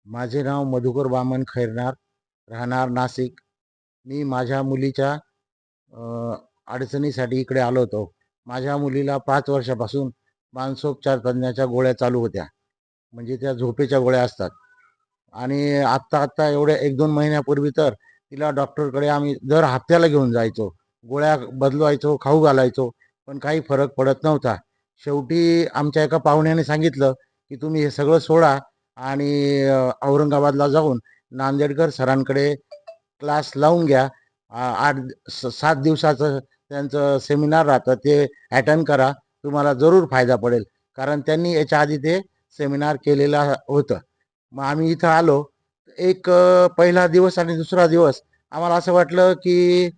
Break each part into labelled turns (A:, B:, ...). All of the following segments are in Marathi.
A: माझे नाव मधुकर वामन खैरनार, राहणार नाशिक. मी माझ्या मुलीच्या अडचणीसाठी इकडे आलो होतो. माझ्या मुलीला 5 वर्षापासून मानसोपचार तज्ञाच्या गोळ्या चालू होत्या. म्हणजे त्या झोपेच्या गोळ्या असतात. आणि आत्ता एवढ्या 1-2 महिन्यापूर्वी तर तिला डॉक्टरकडे आम्ही दर हप्त्याला घेऊन जायचो. गोळ्या बदलवायचो, खाऊ घालायचो, पण काही फरक पडत नव्हता. शेवटी आमच्या एका पाहुण्याने सांगितलं, की तुम्ही हे सगळं सोडा आणि औरंगाबादला जाऊन नांदेडकर सरांकडे क्लास लावून घ्या. 8-7 दिवसाचं त्यांचं सेमिनार राहतं, ते अटेंड करा. तुम्हाला जरूर फायदा पडेल. कारण त्यांनी याच्या आधी ते सेमिनार केलेलं होतं. मग आम्ही इथं आलो. एक पहिला दिवस आणि दुसरा दिवस आम्हाला असं वाटलं, की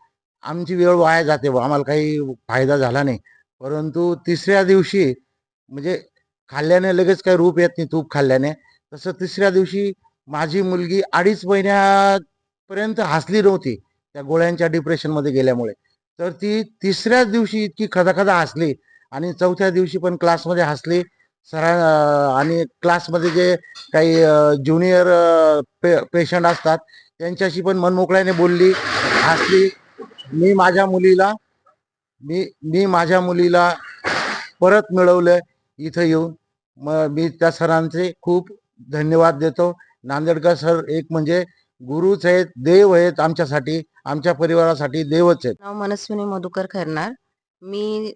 A: आमची वेळ वाया जाते बुवा, आम्हाला काही फायदा झाला नाही. परंतु तिसऱ्या दिवशी म्हणजे खाल्ल्याने लगेच काही रूप येत नाही तूप खाल्ल्याने. तसं तिसऱ्या दिवशी माझी मुलगी 2.5 महिन्यापर्यंत हसली नव्हती त्या गोळ्यांच्या डिप्रेशनमध्ये गेल्यामुळे. तर ती तिसऱ्याच दिवशी इतकी खदाखदा हसली आणि चौथ्या दिवशी पण क्लासमध्ये हसली. आणि क्लासमध्ये जे काही ज्युनियर पेशंट असतात त्यांच्याशी पण मनमोकळ्याने बोलली, हसली. मी माझ्या मुलीला मी माझ्या मुलीला परत मिळवलं इथं येऊन. मग मी त्या सरांचे खूप धन्यवाद देतो. नांदेडकर सर एक म्हणजे गुरुच आहेत, देव आहेत आमच्यासाठी, आमच्या परिवारासाठी देवच आहेत.
B: नाव मनस्विनी मधुकर खैरनार. मी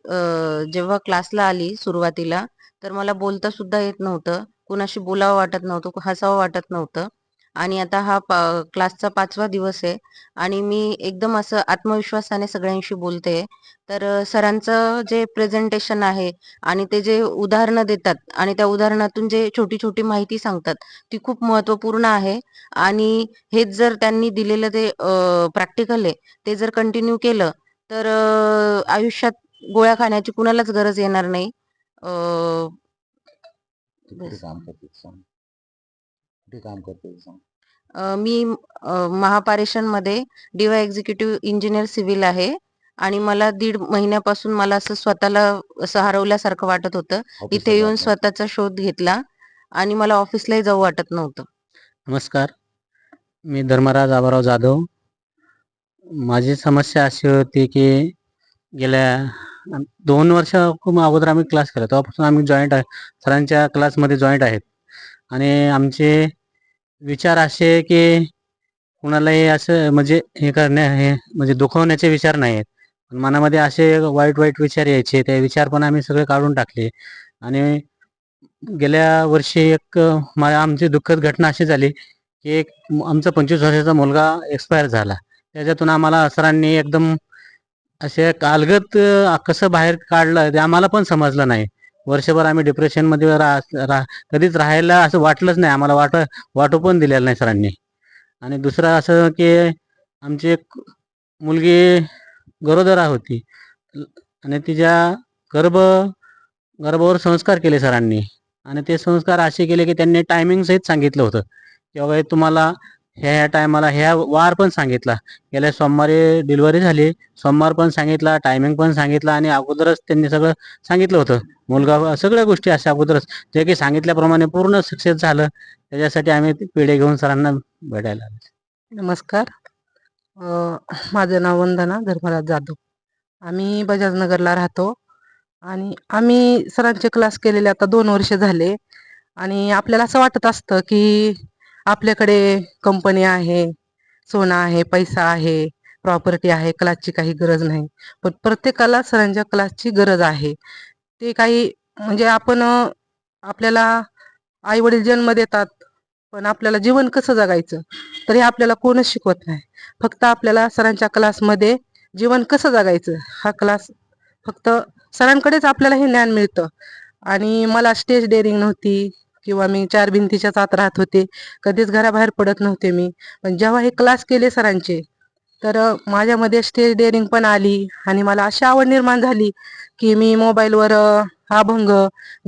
B: जेव्हा क्लासला आली सुरुवातीला, तर मला बोलता सुद्धा येत नव्हतं. कुणाशी बोलावं वाटत नव्हतं, हसावं वाटत नव्हतं. आणि आता हा क्लासचा 5वा दिवस आहे आणि मी एकदम असं आत्मविश्वासाने सगळ्यांशी बोलते. तर सरांचं जे प्रेझेंटेशन आहे आणि ते जे उदाहरणं देतात आणि त्या उदाहरणातून जे छोटी-छोटी माहिती सांगतात, ती खूप महत्त्वपूर्ण आहे. आणि हेच जर त्यांनी दिलेलं ते प्रॅक्टिकल आहे, ते जर कंटिन्यू केलं, तर आयुष्यात गोळ्या खाण्याची कुणालाच गरज येणार नाही. अ,
A: तू कुठे
B: बस.
A: काम करते सांग? कुठे काम करते सांग?
B: मी महापारेषणमध्ये डी-वाय एक्झिक्युटिव्ह इंजिनियर सिव्हिल आहे आणि मला 1.5 महिन्यापासून मला असं स्वतःला असं हरवल्यासारखं वाटत होतं.
A: ऑफिसला
B: इथे
A: जात
B: येऊन
A: नाही.
B: स्वतःचा शोध घेतला आणि मला ऑफिसलाही जाऊ वाटत नव्हतं.
C: नमस्कार, मी धर्मराज आबाराव जाधव. माझी समस्या अशी होती की गेल्या 2 वर्ष अगोदर आम्ही क्लास केला. तेव्हापासून आम्ही जॉईंट आहे, सरांच्या क्लासमध्ये जॉईंट आहेत. आणि आमचे विचार असे की कुणालाही असं म्हणजे हे म्हणजे दुखवण्याचे विचार नाही आहेत. मनामध्ये असे वाईट विचार यायचे, ते विचार पण आम्ही सगळे काढून टाकले. आणि गेल्या वर्षी एक आमची दुःखद घटना अशी झाली की एक आमचा 25 वर्षाचा मुलगा एक्सपायर झाला. त्याच्यातून आम्हाला सरांनी एकदम असे अलगद कसं बाहेर काढलं ते आम्हाला पण समजलं नाही. वर्षभर आम्ही डिप्रेशनमध्ये कधीच राहायला असं वाटलंच नाही आम्हाला, वाटू पण दिलेलं नाही सरांनी. आणि दुसरं असं की आमची एक मुलगी गरोदर होती आणि तिच्या गर्भावर संस्कार केले सरांनी. आणि ते संस्कार असे केले की त्यांनी टायमिंग सहित सांगितलं होतं की बाबा तुम्हाला ह्या टायमाला ह्या वार पण सांगितला. गेल्या सोमवारी डिलिव्हरी झाली, सोमवार पण सांगितला, टायमिंग पण सांगितला आणि अगोदरच त्यांनी सगळं सांगितलं होतं. मुलगा सगळ्या गोष्टी अशा अगोदरच जे की सांगितल्याप्रमाणे पूर्ण सक्सेस झालं. त्याच्यासाठी आम्ही पेढे घेऊन सरांना भेटायला आलो.
D: नमस्कार. माझं नाव वंदना धर्मराज जाधव. आम्ही बजाजनगरला राहतो आणि आम्ही सरांचे क्लास केलेले आता 2 वर्ष झाले. आणि आपल्याला असं वाटत असतं की आपल्याकडे कंपनी आहे, सोनं आहे, पैसा आहे, प्रॉपर्टी आहे, क्लासची काही गरज नाही. पण प्रत्येकाला सरांच्या क्लासची गरज आहे. ते काही म्हणजे आपल्याला आई-वडील जन्म देतात, पण आपल्याला जीवन कसं जगायचं तर हे आपल्याला कोणच शिकवत नाही. फक्त आपल्याला सरांच्या क्लासमध्ये जीवन कसं जगायचं हा क्लास फक्त सरांकडेच आपल्याला हे ज्ञान मिळतं. आणि मला स्टेज डेअरिंग नव्हती किंवा मी 4 भिंतीच्याच आत राहत होते. कधीच घराबाहेर पडत नव्हते मी. पण जेव्हा हे क्लास केले सरांचे, तर माझ्यामध्ये स्टेज डेअरिंग पण आली आणि मला अशी आवड निर्माण झाली की मी मोबाईलवर अभंग,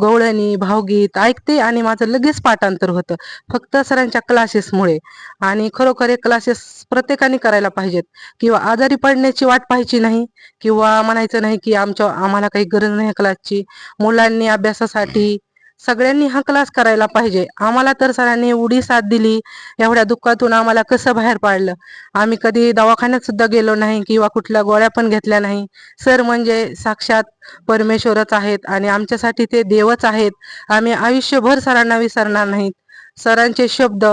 D: गवळणी, भावगीत ऐकते आणि माझं लगेच पाठांतर होतं. फक्त सरांच्या क्लासेसमुळे. आणि खरोखर हे क्लासेस प्रत्येकाने करायला पाहिजेत किंवा आजारी पडण्याची वाट पाहायची नाही किंवा म्हणायचं नाही की आम्हाला काही गरज नाही क्लासची. मुलांनी अभ्यासासाठी सगळ्यांनी हा क्लास करायला पाहिजे. आम्हाला तर सरांनी एवढी साथ दिली, एवढ्या दुःखातून आम्हाला कसं बाहेर पाडलं. आम्ही कधी दवाखान्यात सुद्धा गेलो नाही किंवा कुठल्या गोळ्या पण घेतल्या नाही. सर म्हणजे साक्षात परमेश्वरच आहेत आणि आमच्यासाठी ते देवच आहेत. आम्ही आयुष्यभर सरांना विसरणार नाहीत. सरांचे शब्द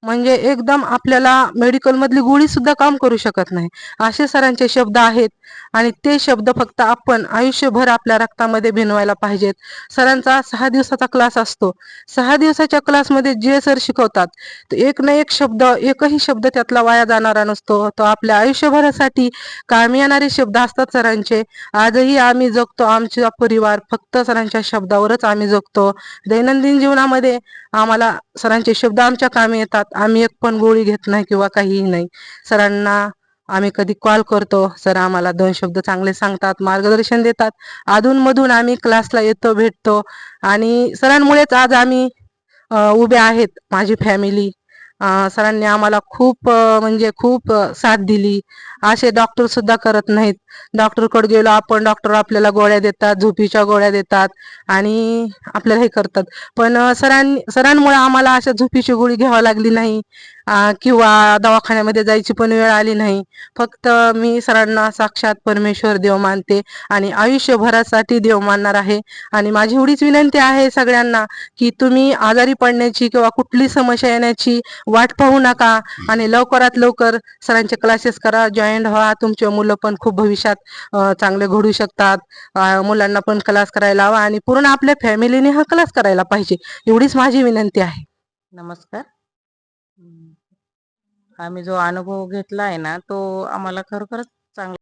D: म्हणजे एकदम आपल्याला मेडिकल मधली गोळी सुद्धा काम करू शकत नाही असे सरांचे शब्द आहेत आणि ते शब्द फक्त आपण आयुष्यभर आपल्या रक्तामध्ये भिनवायला पाहिजेत. सरांचा 6 दिवसाचा क्लास असतो. 6 दिवसाच्या क्लासमध्ये जे सर शिकवतात एक ना एक शब्द, एकही शब्द त्यातला वाया जाणारा नसतो. तो आपल्या आयुष्यभरासाठी कामी येणारे शब्द असतात सरांचे. आजही आम्ही जगतो, आमचा परिवार फक्त सरांच्या शब्दावरच आम्ही जगतो. दैनंदिन जीवनामध्ये आम्हाला सरांचे शब्द आमच्या कामी येतात. आम्ही एक पण गोळी घेत नाही किंवा काहीही नाही. सरांना आम्ही कधी कॉल करतो, सर आम्हाला 2 शब्द चांगले सांगतात, मार्गदर्शन देतात. अधूनमधून आम्ही क्लासला येतो, भेटतो आणि सरांमुळेच आज आम्ही उभे आहेत, माझी फॅमिली. सरांनी आम्हाला खूप म्हणजे खूप साथ दिली. असे डॉक्टर सुद्धा करत नाहीत. डॉक्टरकडे गेलो आपण, डॉक्टर आपल्याला गोळ्या देतात, झोपीच्या गोळ्या देतात आणि आपल्याला हे करतात. पण सरांमुळे आम्हाला अशा झोपीची गोळी घ्यावी लागली नाही किंवा दवाखान्यामध्ये जायची पण वेळ आली नाही. फक्त मी सरांना साक्षात परमेश्वर देव मानते आणि आयुष्यभरासाठी देव मानणार आहे. आणि माझी एवढीच विनंती आहे सगळ्यांना की तुम्ही आजारी पडण्याची किंवा कुठली समस्या येण्याची वाट पाहू नका आणि लवकरात लवकर सरांचे क्लासेस करा, जॉईन व्हा. तुमचे मुलं पण खूप भविष्यात चांगले घडू शकतात. मुलांना पण क्लास करायला हवा आणि पूर्ण आपल्या फॅमिलीने हा क्लास करायला पाहिजे, एवढीच माझी विनंती आहे.
B: नमस्कार. आम्ही जो अनुभव घेतला आहे ना, तो आम्हाला खरोखरच चांगला